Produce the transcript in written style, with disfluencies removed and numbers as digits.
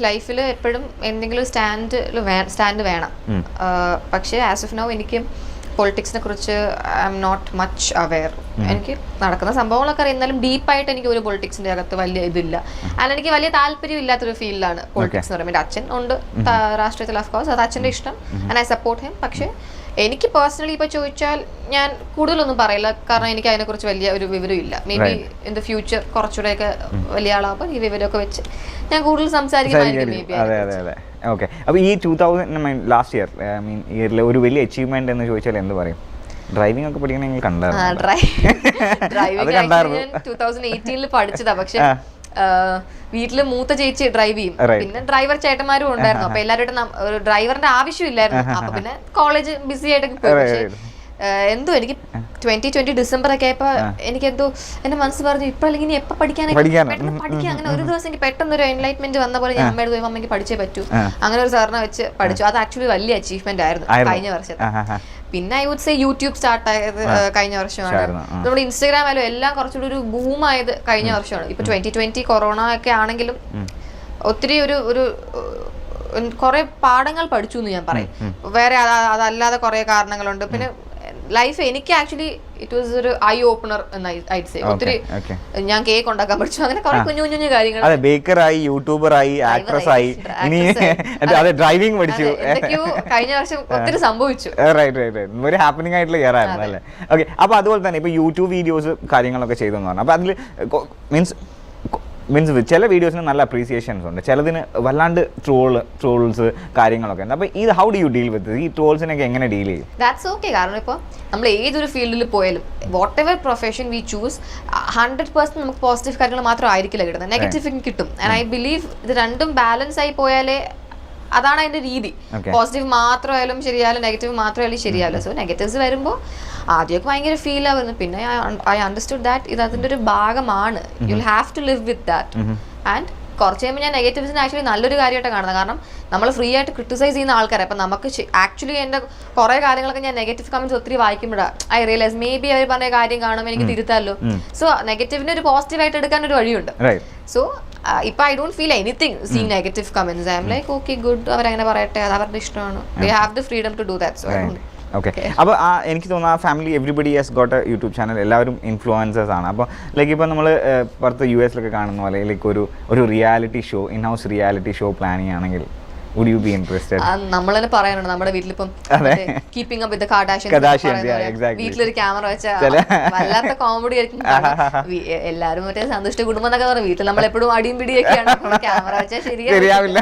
ലൈഫിൽ എപ്പോഴും എന്തെങ്കിലും സ്റ്റാൻഡ് വേണം. പക്ഷേ ആസ് ഓഫ് നൗ എനിക്ക് പൊളിറ്റിക്സിനെ കുറിച്ച് I am not much aware. എനിക്ക് നടക്കുന്ന സംഭവങ്ങളൊക്കെ അറിയാം, എന്നാലും ഡീപ്പായിട്ട് എനിക്ക് ഒരു പൊളിറ്റിക്സിന്റെ അകത്ത് വലിയ ഇതില്ല. ആൻഡ് എനിക്ക് വലിയ താല്പര്യം ഇല്ലാത്തൊരു ഫീൽഡാണ് പൊളിറ്റിക്സ് എന്ന് പറയുമ്പോൾ. അച്ഛൻ ഉണ്ട് രാഷ്ട്രീയത്തിൽ, ഓഫ് കോഴ്സ് അത് അച്ഛൻ്റെ ഇഷ്ടം, ആൻഡ് ഐ സപ്പോർട്ട് ഹിം. പക്ഷേ എനിക്ക് പേഴ്സണലി ഇപ്പോൾ ചോദിച്ചാൽ ഞാൻ കൂടുതലൊന്നും പറയില്ല, കാരണം എനിക്ക് അതിനെക്കുറിച്ച് വലിയ ഒരു വിവരം ഇല്ല. Maybe in the future കുറച്ചുകൂടെയൊക്കെ വലിയ ആളാകുമ്പോൾ ഈ വിവരമൊക്കെ വെച്ച് ഞാൻ കൂടുതൽ സംസാരിക്കും. ഓക്കെ. അപ്പോൾ ഈ 2000 ലാസ്റ്റ് ഇയർ ഇയറിലെ ഒരു വലിയ അച്ചീവ്മെന്റ് എന്ന് ചോദിച്ചാൽ എന്ത് പറയും? ഡ്രൈവിംഗ് ഒക്കെ പഠിക്കണ നിങ്ങൾ കണ്ടായിരുന്നു? ഡ്രൈവിംഗ് 2018 പഠിച്ചതാ. പക്ഷെ വീട്ടില് മൂത്ത ചേച്ചി ഡ്രൈവ് ചെയ്യും, പിന്നെ ഡ്രൈവർ ചേട്ടന്മാരും ഉണ്ടായിരുന്നു. അപ്പൊ എല്ലാവരും ഡ്രൈവറിന്റെ ആവശ്യമില്ലായിരുന്നു. അപ്പൊ പിന്നെ കോളേജ് ബിസി ആയിട്ടൊക്കെ പോയി. പക്ഷെ എന്തോ എനിക്ക് 2020 ഡിസംബർ ഒക്കെ ആയപ്പോ എനിക്ക് എന്തോ എന്റെ മനസ്സ് പറഞ്ഞു ഇപ്പോഴല്ലെങ്കിൽ ഇനി എപ്പോൾ പഠിക്കാൻ പഠിക്കാം. അങ്ങനെ ഒരു ദിവസം എനിക്ക് പെട്ടെന്ന് ഒരു എൻലൈറ്റ്മെന്റ് വന്ന പോലെ ഞാൻ അമ്മയുടെ പോയി അമ്മയ്ക്ക് പഠിച്ചേ പറ്റൂ. അങ്ങനെ ഒരു സാറിനെ വെച്ച് പഠിച്ചു. അത് ആക്ച്വലി വലിയ അച്ചീവ്മെന്റ് ആയിരുന്നു കഴിഞ്ഞ വർഷം. പിന്നെ I would say YouTube start ആയത് കഴിഞ്ഞ വർഷമാണ്. നമ്മുടെ ഇൻസ്റ്റാഗ്രാം ആയാലും എല്ലാം കുറച്ചുകൂടി ഒരു ബൂം ആയത് കഴിഞ്ഞ വർഷമാണ്. ഇപ്പൊ 2020 കൊറോണ ഒക്കെ ആണെങ്കിലും ഒത്തിരി ഒരു കുറെ പാഠങ്ങൾ പഠിച്ചു എന്ന് ഞാൻ പറയും. വേറെ അതല്ലാതെ കുറെ കാരണങ്ങളുണ്ട്. പിന്നെ ലൈഫ് എനിക്ക് ആക്ച്വലി ഇറ്റ് വാസ് ഒരു ഐ ഓപ്പണർ എന്ന് ഐഡ് സേ. ഒത്തിരി ഞാൻ കേക്ക് ഉണ്ടാക്കാൻ പഠിച്ചു, അങ്ങനെ കുറെ കുഞ്ഞു കുഞ്ഞു കാര്യങ്ങൾ. അതെ, ബേക്കറായി, യൂട്യൂബറായി, ആക്ട്രസായി, ഇനി അതെ ഡ്രൈവിംഗ് പഠിച്ചു. എന്തൊക്കെയോ കഴിഞ്ഞ വർഷം ഒത്തിരി സംഭവിച്ചു. ഒരു ഹാപ്പനിങ് ആയിട്ടുള്ള ഇയർ ആയിരുന്നു അല്ലേ? ഓക്കെ. അപ്പൊ അതുപോലെ തന്നെ ഇപ്പൊ യൂട്യൂബ് വീഡിയോസ് കാര്യങ്ങളൊക്കെ ചെയ്തെന്ന് പറഞ്ഞു. അപ്പൊ അതിൽ മീൻസ് ചില വീഡിയോസിന് നല്ല അപ്രീസിയേഷൻസ് ഉണ്ട്, ചിലതിന് വല്ലാണ്ട് ട്രോൾസ് കാര്യങ്ങളൊക്കെ ഉണ്ട്. അപ്പോൾ ഇത് how do you deal with ഈ ട്രോൾസിനൊക്കെ എങ്ങനെ ഡീൽ ചെയ്യും? That's okay. കാരണം ഇപ്പോൾ നമ്മൾ ഏതൊരു ഫീൽഡിൽ പോയാലും what ever profession V choose 100% നമുക്ക് പോസിറ്റീവ് കാര്യങ്ങൾ മാത്രം ആയിരിക്കില്ല കിട്ടുന്നത്, നെഗറ്റീവ് കിട്ടും. ആൻഡ് ഐ ബിലീവ് ഇത് രണ്ടും ബാലൻസ് ആയി പോയാലേ അതാണ് അതിന്റെ രീതി. പോസിറ്റീവ് മാത്രമായാലും ശരിയായാലും നെഗറ്റീവ് മാത്രമായാലും ശരിയായാലും. സോ നെഗറ്റീവ്സ് വരുമ്പോൾ ആദ്യമൊക്കെ ഭയങ്കര ഫീൽ ആവുന്നു. പിന്നെ ഐ അണ്ടർസ്റ്റുഡ് ദാറ്റ് ഇത് അതിന്റെ ഒരു ഭാഗമാണ്. You will have to live with that. And കുറച്ച് കഴിയുമ്പോൾ ഞാൻ നെഗറ്റീവ്സിന് ആക്ച്വലി നല്ലൊരു കാര്യമായിട്ട് കാണുന്നത്. കാരണം നമ്മൾ ഫ്രീ ആയിട്ട് ക്രിട്ടിസൈസ് ചെയ്യുന്ന ആൾക്കാരെ. അപ്പം നമുക്ക് ആക്ച്വലി എൻ്റെ കുറേ കാര്യങ്ങളൊക്കെ ഞാൻ നെഗറ്റീവ് കമന്റ്സ് ഒത്തിരി വായിക്കുമ്പോഴാണ് ഐ റിയലൈസ് മേ ബി അവർ പറഞ്ഞ കാര്യം കാണുമ്പോൾ എനിക്ക് തിരുത്താമല്ലോ. സോ നെഗറ്റീവിനെ ഒരു പോസിറ്റീവായിട്ട് എടുക്കാൻ ഒരു വഴിയുണ്ട്. സോ ഇപ്പൊ I don't feel anything seeing negative comments. I am like okay good, അവരങ്ങനെ പറയട്ടെ, അത് അവരുടെ ഇഷ്ടമാണ്. They have the freedom to do that. So I don't. Okay. അപ്പോൾ എനിക്ക് തോന്നുന്നു ആ family everybody has got a YouTube channel, എല്ലാവരും ഇൻഫ്ലുവൻസേഴ്സ് ആണ്. അപ്പോൾ ലൈക്ക് ഇപ്പോൾ നമ്മൾ പുറത്ത് US കാണുന്ന പോലെ ലൈക്ക് ഒരു reality show, in house reality show planning ആണെങ്കിൽ would you be interested? നമ്മളെ പറയാനുണ്ട് നമ്മുടെ വീട്ടിലിപ്പം കീപ്പിംഗ് അപ്പ് വിത്ത് കർഡാഷിയൻസ് വീട്ടിലൊരു ക്യാമറ വെച്ചാൽ വല്ലാത്ത കോമഡി ആയിരിക്കും. എല്ലാരും മറ്റേ സന്തുഷ്ട കുടുംബം എന്നൊക്കെ പറഞ്ഞു. വീട്ടിൽ നമ്മൾ എപ്പോഴും അടിയും പിടിയൊക്കെയാണ്, ക്യാമറ വെച്ചാൽ ശരിയാവില്ല.